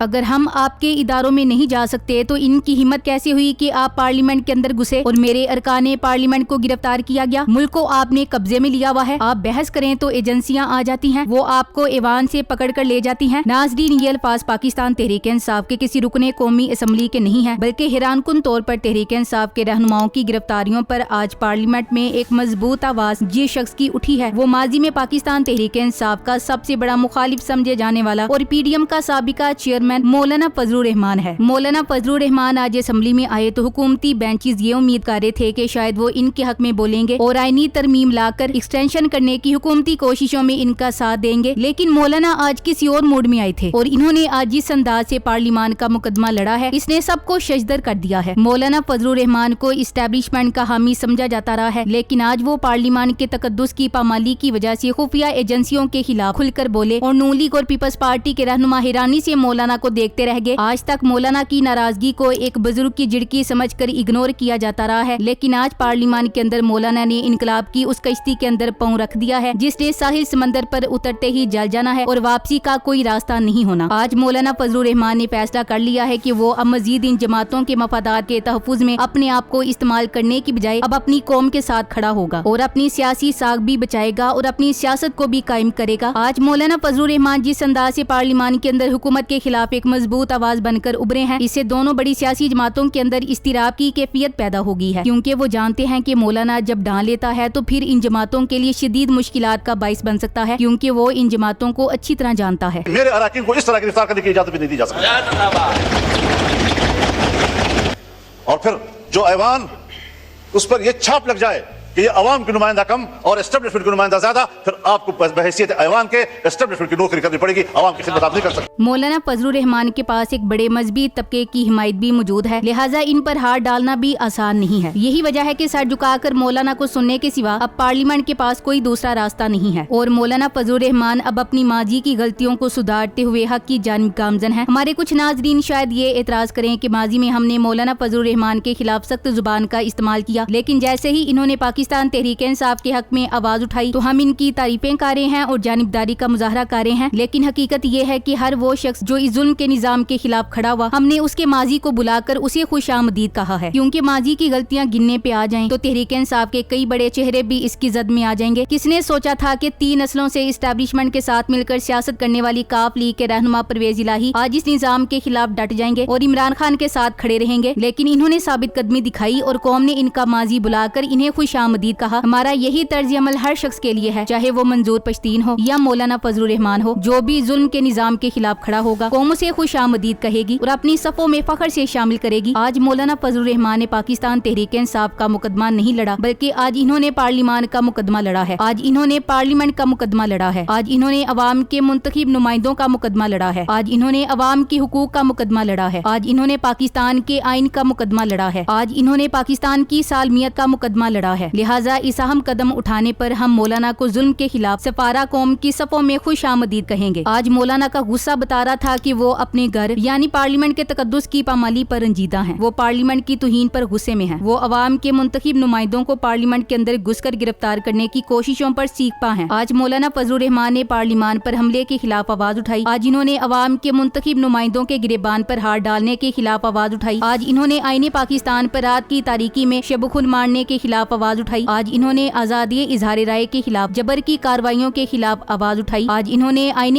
اگر ہم آپ کے اداروں میں نہیں جا سکتے تو ان کی ہمت کیسے ہوئی کہ آپ پارلیمنٹ کے اندر گھسے اور میرے ارکان پارلیمنٹ کو گرفتار کیا گیا؟ ملک کو آپ نے قبضے میں لیا ہوا ہے، آپ بحث کریں تو ایجنسیاں آ جاتی ہیں، وہ آپ کو ایوان سے پکڑ کر لے جاتی ہیں۔ ناظرین، یہ الفاظ پاکستان تحریک انصاف کے کسی رکن قومی اسمبلی کے نہیں ہیں، بلکہ حیران کن طور پر تحریک انصاف کے رہنماؤں کی گرفتاریوں پر آج پارلیمنٹ میں ایک مضبوط آواز جس شخص کی اٹھی ہے وہ ماضی میں پاکستان تحریک انصاف کا سب سے بڑا مخالف سمجھے جانے والا اور پی ڈی ایم کا سابقہ چیئرمین مولانا فضل الرحمان ہے۔ مولانا فضل الرحمان آج اسمبلی میں آئے تو حکومتی بینچز یہ امید کر رہے تھے کہ شاید وہ ان کے حق میں بولیں گے اور آئینی ترمیم لا کر ایکسٹینشن کرنے کی حکومتی کوششوں میں ان کا ساتھ دیں گے، لیکن مولانا آج کسی اور موڈ میں آئے تھے اور انہوں نے آج جس انداز سے پارلیمان کا مقدمہ لڑا ہے اس نے سب کو ششدر کر دیا ہے۔ مولانا فضل الرحمان کو اسٹیبلشمنٹ کا حامی سمجھا جاتا رہا ہے، لیکن آج وہ پارلیمان کے تقدس کی پامالی کی وجہ سے خفیہ ایجنسیوں کے خلاف کھل کر بولے اور نون لیگ اور پیپلز پارٹی کے رہنما حیرانی سے مولانا کو دیکھتے رہ گئے۔ آج تک مولانا کی ناراضگی کو ایک بزرگ کی جھڑکی سمجھ کر اگنور کیا جاتا رہا ہے، لیکن آج پارلیمان کے اندر مولانا نے انقلاب کی اس کشتی کے اندر پاؤں رکھ دیا ہے جس نے ساحل سمندر پر اترتے ہی جل جانا ہے اور واپسی کا کوئی راستہ نہیں ہونا۔ آج مولانا فضل الرحمان نے فیصلہ کر لیا ہے کہ وہ اب مزید ان جماعتوں کے مفادات کے تحفظ میں اپنے آپ کو استعمال کرنے کی بجائے اب اپنی قوم کے ساتھ کھڑا ہوگا اور اپنی سیاسی ساکھ بھی بچائے گا اور اپنی سیاست کو بھی قائم کرے گا۔ آج مولانا فضل الرحمان جس انداز سے پارلیمان کے اندر حکومت کے خلاف ایک مضبوط آواز بن کر ابھرے ہیں، اس سے دونوں بڑی سیاسی جماعتوں کے اندر اضطراب کی کیفیت پیدا ہو گئی ہے، کیونکہ وہ جانتے ہیں کہ مولانا جب ڈال لیتا ہے تو پھر ان جماعتوں کے لیے شدید مشکلات کا باعث بن سکتا ہے، کیونکہ وہ ان جماعتوں کو اچھی طرح جانتا ہے۔ میرے اراکین کو اس طرح گرفتار کرنے کی اجازت بھی نہیں دی جا سکتی، اور پھر جو ایوان اس پر یہ چھاپ لگ جائے کہ یہ عوام کی نمائندہ کم اور اسٹیبلشمنٹ کی نمائندہ زیادہ، پھر آپ کو بحیثیت ایوان کے اسٹیبلشمنٹ کی نوکری کرنی پڑے گی، عوام کی خدمت آپ نہیں کر سکتے۔ مولانا فضل الرحمان کے پاس ایک بڑے مذہبی طبقے کی حمایت بھی موجود ہے، لہٰذا ان پر ہاتھ ڈالنا بھی آسان نہیں ہے۔ یہی وجہ ہے کہ سر جھکا کر مولانا کو سننے کے سوا اب پارلیمنٹ کے پاس کوئی دوسرا راستہ نہیں ہے اور مولانا فضل الرحمان اب اپنی ماضی کی غلطیوں کو سدھارتے ہوئے حق کی جانب گامزن ہے۔ ہمارے کچھ ناظرین شاید یہ اعتراض کریں کہ ماضی میں ہم نے مولانا فضل الرحمان کے خلاف سخت زبان کا استعمال کیا، لیکن جیسے ہی انہوں نے پاکستان تحریک انصاف کے حق میں آواز اٹھائی تو ہم ان کی تعریفیں کر رہے ہیں اور جانبداری کا مظاہرہ کر رہے ہیں، لیکن حقیقت یہ ہے کہ ہر وہ شخص جو اس ظلم کے نظام کے خلاف کھڑا ہوا ہم نے اس کے ماضی کو بلا کر اسے خوش آمدید کہا ہے، کیونکہ ماضی کی غلطیاں گننے پہ آ جائیں تو تحریک انصاف کے کئی بڑے چہرے بھی اس کی زد میں آ جائیں گے۔ کس نے سوچا تھا کہ 3 نسلوں سے اسٹیبلشمنٹ کے ساتھ مل کر سیاست کرنے والی کاف لیگ کے رہنما پرویز الہی آج اس نظام کے خلاف ڈٹ جائیں گے اور عمران خان کے ساتھ کھڑے رہیں گے، لیکن انہوں نے ثابت قدمی دکھائی اور قوم نے ان کا ماضی بلا کر انہیں خوش آمدید کہا۔ ہمارا یہی طرز عمل ہر شخص کے لیے ہے، چاہے وہ منظور پشتین ہو یا مولانا فضل الرحمان ہو، جو بھی ظلم کے نظام کے خلاف کھڑا ہوگا قوم اسے خوش آمدید کہے گی اور اپنی صفوں میں فخر سے شامل کرے گی۔ آج مولانا فضل الرحمان نے پاکستان تحریک انصاف کا مقدمہ نہیں لڑا، بلکہ آج انہوں نے پارلیمان کا مقدمہ لڑا ہے، آج انہوں نے پارلیمنٹ کا مقدمہ لڑا ہے، آج انہوں نے عوام کے منتخب نمائندوں کا مقدمہ لڑا ہے، آج انہوں نے عوام کے حقوق کا مقدمہ لڑا ہے، آج انہوں نے پاکستان کے آئین کا مقدمہ لڑا ہے، آج انہوں نے پاکستان کی سالمیت کا مقدمہ لڑا ہے۔ لہٰذا اس اہم قدم اٹھانے پر ہم مولانا کو ظلم کے خلاف سفارہ قوم کی صفوں میں خوش آمدید کہیں گے۔ آج مولانا کا غصہ بتا رہا تھا کہ وہ اپنے گھر یعنی پارلیمنٹ کے تقدس کی پامالی پر رنجیدہ ہیں، وہ پارلیمنٹ کی توہین پر غصے میں ہیں، وہ عوام کے منتخب نمائندوں کو پارلیمنٹ کے اندر گھس کر گرفتار کرنے کی کوششوں پر سیکھ پا ہیں۔ آج مولانا فضل الرحمان نے پارلیمان پر حملے کے خلاف آواز اٹھائی، آج انہوں نے عوام کے منتخب نمائندوں کے گریبان پر ہاتھ ڈالنے کے خلاف آواز اٹھائی، آج انہوں نے آئین پاکستان پر رات کی تاریکی میں شب خون مارنے کے خلاف آواز اٹھائی، آج انہوں نے آزادی اظہار رائے کے خلاف جبر کی کارروائیوں کے خلاف آواز اٹھائی، آج انہوں نے آئین